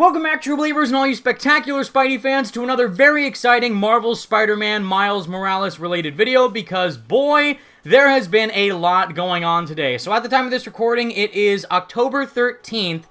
Welcome back, true believers and all you spectacular Spidey fans, to another very exciting Marvel Spider-Man Miles Morales related video, because boy, there has been a lot going on today. So at the time of this recording, it is October 13th,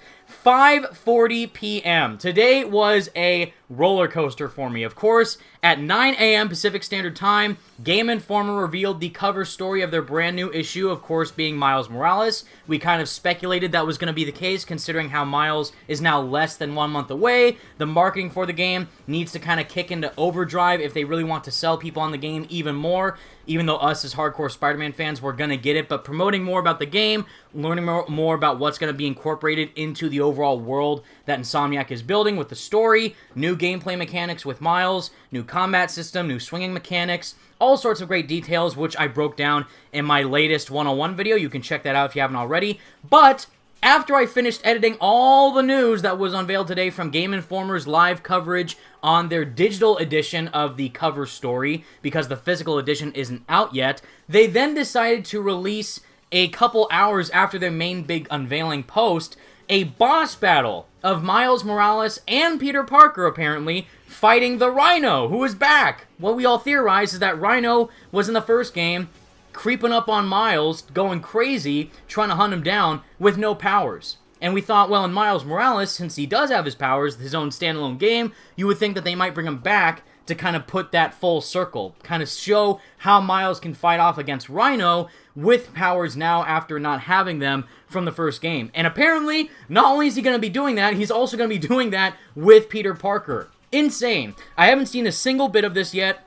5:40 p.m. Today was a roller coaster for me. Of course, at 9 a.m. Pacific Standard Time, Game Informer revealed the cover story of their brand new issue, of course being Miles Morales. We kind of speculated that was going to be the case, considering how Miles is now less than 1 month away. The marketing for the game needs to kind of kick into overdrive if they really want to sell people on the game even more. Even though us as hardcore Spider-Man fans, we're going to get it, but promoting more about the game, learning more about what's going to be incorporated into the overall world that Insomniac is building with the story, new gameplay mechanics with Miles, new combat system, new swinging mechanics, all sorts of great details, which I broke down in my latest 101 video. You can check that out if you haven't already. But after I finished editing all the news that was unveiled today from Game Informer's live coverage on their digital edition of the cover story, because the physical edition isn't out yet, they then decided to release, a couple hours after their main big unveiling post, a boss battle of Miles Morales and Peter Parker, apparently, fighting the Rhino, who is back. What we all theorize is that Rhino was in the first game, creeping up on Miles, going crazy, trying to hunt him down with no powers. And we thought, well, in Miles Morales, since he does have his powers, his own standalone game, you would think that they might bring him back to kind of put that full circle, kind of show how Miles can fight off against Rhino with powers now after not having them from the first game. And apparently, not only is he going to be doing that, he's also going to be doing that with Peter Parker. Insane. I haven't seen a single bit of this yet.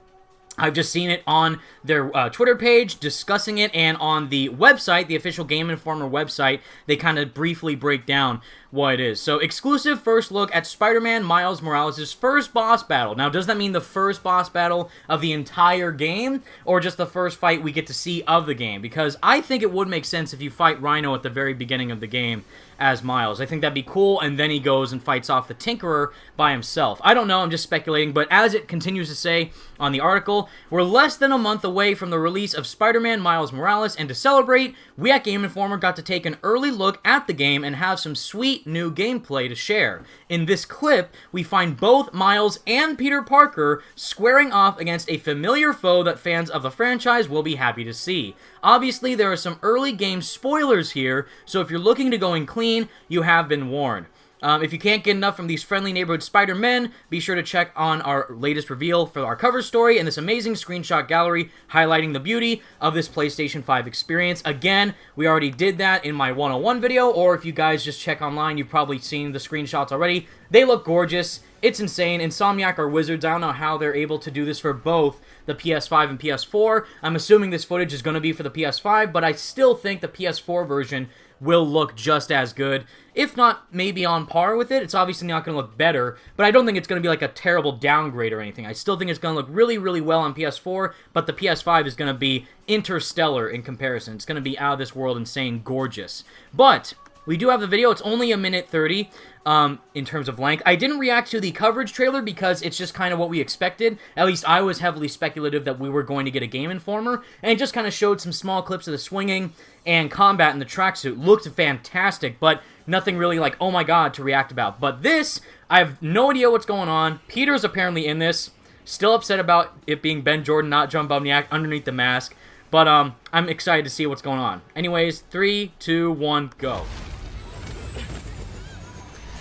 I've just seen it on their Twitter page, discussing it, and on the website, the official Game Informer website, they kind of briefly break down what it is. So, exclusive first look at Spider-Man Miles Morales' first boss battle. Now, does that mean the first boss battle of the entire game, or just the first fight we get to see of the game? Because I think it would make sense if you fight Rhino at the very beginning of the game as Miles. I think that'd be cool, and then he goes and fights off the Tinkerer by himself. I don't know, I'm just speculating, but as it continues to say on the article, we're less than a month away from the release of Spider-Man Miles Morales, and to celebrate, we at Game Informer got to take an early look at the game and have some sweet new gameplay to share. In this clip, we find both Miles and Peter Parker squaring off against a familiar foe that fans of the franchise will be happy to see. Obviously, there are some early game spoilers here, so if you're looking to go in clean, you have been warned. If you can't get enough from these friendly neighborhood Spider-Men, be sure to check on our latest reveal for our cover story and this amazing screenshot gallery highlighting the beauty of this PlayStation 5 experience. Again, we already did that in my 101 video, or if you guys just check online, you've probably seen the screenshots already. They look gorgeous. It's insane. Insomniac are wizards. I don't know how they're able to do this for both the PS5 and PS4. I'm assuming this footage is going to be for the PS5, but I still think the PS4 version will look just as good, if not maybe on par with it. It's obviously not going to look better, but I don't think it's going to be like a terrible downgrade or anything. I still think it's going to look really, really well on PS4, but the PS5 is going to be interstellar in comparison. It's going to be out of this world insane gorgeous. But we do have the video. It's only a minute 30 in terms of length. I didn't react to the coverage trailer because it's just kind of what we expected. At least I was heavily speculative that we were going to get a Game Informer, and it just kind of showed some small clips of the swinging and combat in the tracksuit. Looked fantastic, but nothing really like, oh my god, to react about. But this, I have no idea what's going on. Peter's apparently in this. Still upset about it being Ben Jordan, not John Bubniak, underneath the mask. But I'm excited to see what's going on. Anyways, 3, 2, 1, go.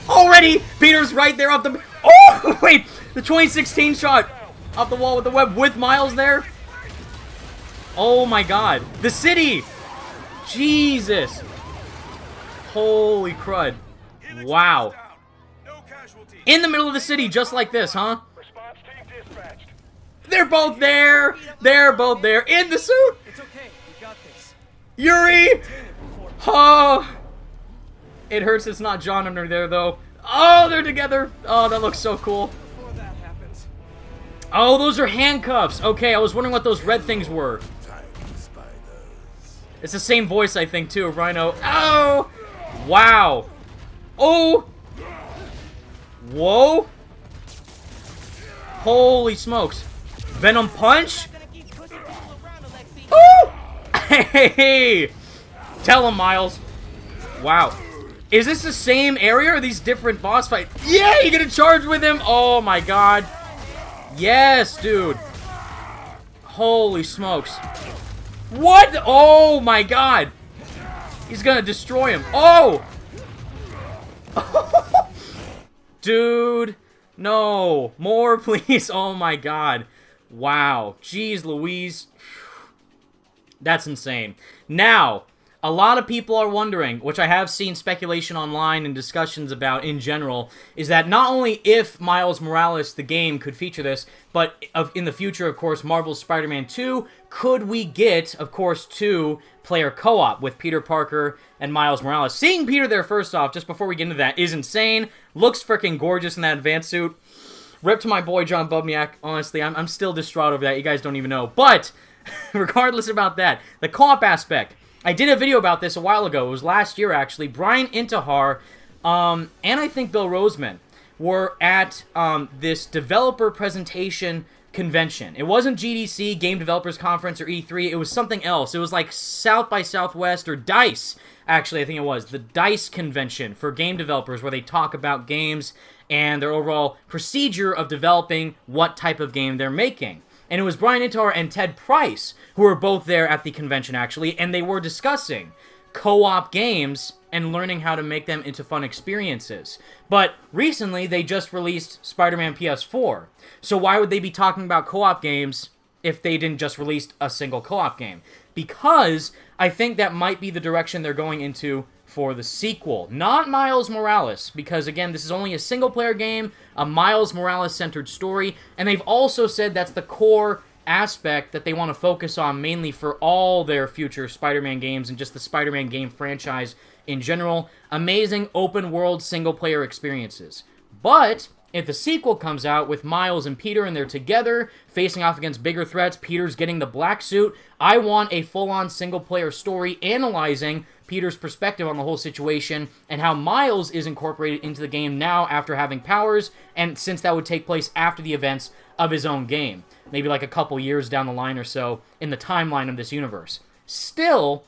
Already, Peter's right there off the... Oh, wait! The 2016 shot off the wall with the web with Miles there. Oh my god. The city! Jesus. Holy crud. Wow. In the middle of the city, just like this, huh? They're both there! They're both there in the suit! Yuri! Oh! It hurts it's not John under there, though. Oh, they're together. Oh, that looks so cool. Oh, those are handcuffs. Okay, I was wondering what those red things were. It's the same voice, I think, too, of Rhino. Oh! Wow. Oh! Whoa! Holy smokes. Venom punch? Oh! Hey! Tell him, Miles. Wow. Is this the same area or are these different boss fights? Yeah, you're gonna charge with him? Oh my god. Yes, dude. Holy smokes. What? Oh my god. He's gonna destroy him. Oh! Dude. No. More, please. Oh my god. Wow. Jeez Louise. That's insane. Now, a lot of people are wondering, which I have seen speculation online and discussions about in general, is that not only if Miles Morales, the game, could feature this, but in the future, of course, Marvel's Spider-Man 2, could we get, of course, 2-player co-op with Peter Parker and Miles Morales. Seeing Peter there, first off, just before we get into that, is insane. Looks freaking gorgeous in that advanced suit. Rip to my boy, John Bubniak. Honestly, I'm still distraught over that. You guys don't even know. But, regardless about that, the co-op aspect. I did a video about this a while ago. It was last year, actually. Brian Intihar and I think Bill Roseman were at this developer presentation convention. It wasn't GDC, Game Developers Conference, or E3. It was something else. It was like South by Southwest, or DICE, actually, I think it was. The DICE convention for game developers, where they talk about games and their overall procedure of developing what type of game they're making. And it was Brian Intihar and Ted Price who were both there at the convention, actually, and they were discussing co-op games and learning how to make them into fun experiences. But recently, they just released Spider-Man PS4. So why would they be talking about co-op games if they didn't just release a single co-op game? Because I think that might be the direction they're going into for the sequel. Not Miles Morales, because again, this is only a single-player game, a Miles Morales-centered story, and they've also said that's the core aspect that they want to focus on mainly for all their future Spider-Man games and just the Spider-Man game franchise in general. Amazing open-world single-player experiences. But if the sequel comes out with Miles and Peter and they're together, facing off against bigger threats, Peter's getting the black suit, I want a full-on single-player story analyzing Peter's perspective on the whole situation and how Miles is incorporated into the game now after having powers, and since that would take place after the events of his own game. Maybe like a couple years down the line or so in the timeline of this universe. Still,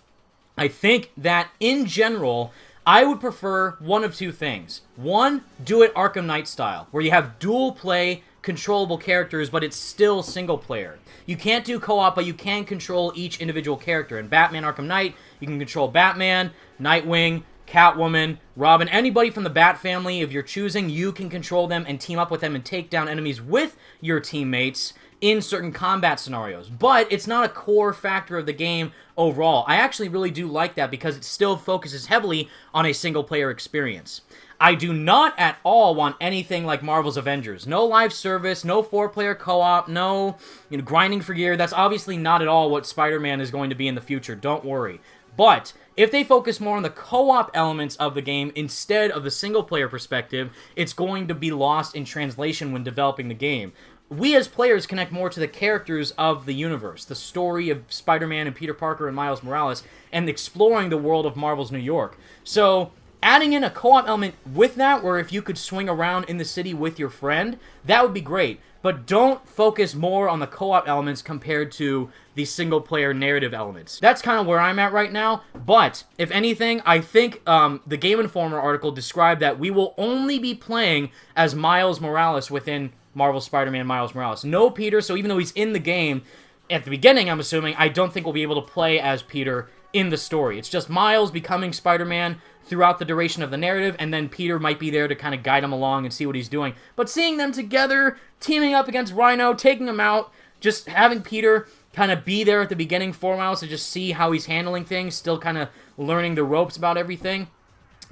I think that in general, I would prefer one of two things. One, do it Arkham Knight style, where you have dual play, controllable characters, but it's still single player. You can't do co-op, but you can control each individual character. In Batman Arkham Knight, you can control Batman, Nightwing, Catwoman, Robin, anybody from the Bat family. If you're choosing, you can control them and team up with them and take down enemies with your teammates in certain combat scenarios. But it's not a core factor of the game overall. I actually really do like that because it still focuses heavily on a single-player experience. I do not at all want anything like Marvel's Avengers. No live service, no 4-player co-op, no grinding for gear. That's obviously not at all what Spider-Man is going to be in the future. Don't worry. But if they focus more on the co-op elements of the game instead of the single-player perspective, it's going to be lost in translation when developing the game. We as players connect more to the characters of the universe, the story of Spider-Man and Peter Parker and Miles Morales, and exploring the world of Marvel's New York. So adding in a co-op element with that, where if you could swing around in the city with your friend, that would be great. But don't focus more on the co-op elements compared to the single-player narrative elements. That's kind of where I'm at right now, but if anything, I think the Game Informer article described that we will only be playing as Miles Morales within Marvel Spider-Man Miles Morales. No Peter, so even though he's in the game, at the beginning, I'm assuming, I don't think we'll be able to play as Peter in the story. It's just Miles becoming Spider-Man throughout the duration of the narrative, and then Peter might be there to kind of guide him along and see what he's doing. But seeing them together, teaming up against Rhino, taking him out, just having Peter kind of be there at the beginning for Miles to just see how he's handling things, still kind of learning the ropes about everything,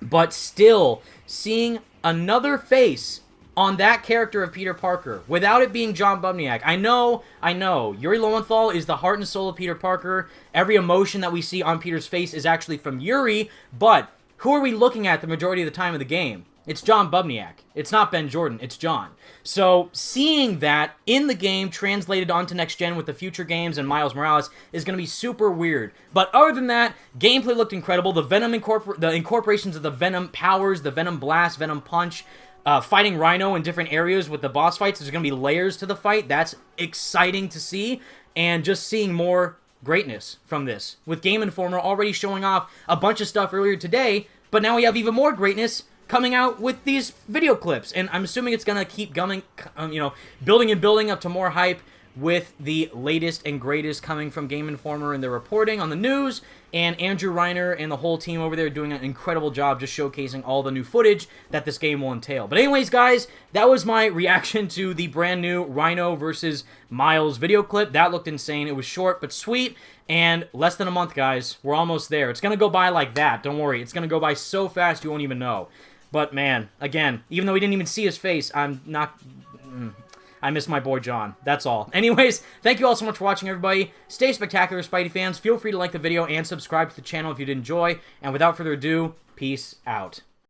but still seeing another face on that character of Peter Parker, without it being John Bubniak. I know, Yuri Lowenthal is the heart and soul of Peter Parker. Every emotion that we see on Peter's face is actually from Yuri, but who are we looking at the majority of the time of the game? It's John Bubniak. It's not Ben Jordan, it's John. So, seeing that in the game, translated onto next gen with the future games and Miles Morales, is going to be super weird. But other than that, gameplay looked incredible. The Venom the incorporations of the Venom powers, the Venom Blast, Venom Punch, fighting Rhino in different areas with the boss fights. There's going to be layers to the fight. That's exciting to see. And just seeing more greatness from this. With Game Informer already showing off a bunch of stuff earlier today But now we have even more greatness coming out with these video clips, and I'm assuming it's gonna keep going, building and building up to more hype with the latest and greatest coming from Game Informer and their reporting on the news, and Andrew Reiner and the whole team over there doing an incredible job just showcasing all the new footage that this game will entail. But anyways, guys, that was my reaction to the brand new Rhino versus Miles video clip. That looked insane. It was short but sweet, and less than a month, guys. We're almost there. It's going to go by like that. Don't worry. It's going to go by so fast you won't even know. But, man, again, even though we didn't even see his face, I miss my boy John. That's all. Anyways, thank you all so much for watching, everybody. Stay spectacular, Spidey fans. Feel free to like the video and subscribe to the channel if you did enjoy. And without further ado, peace out.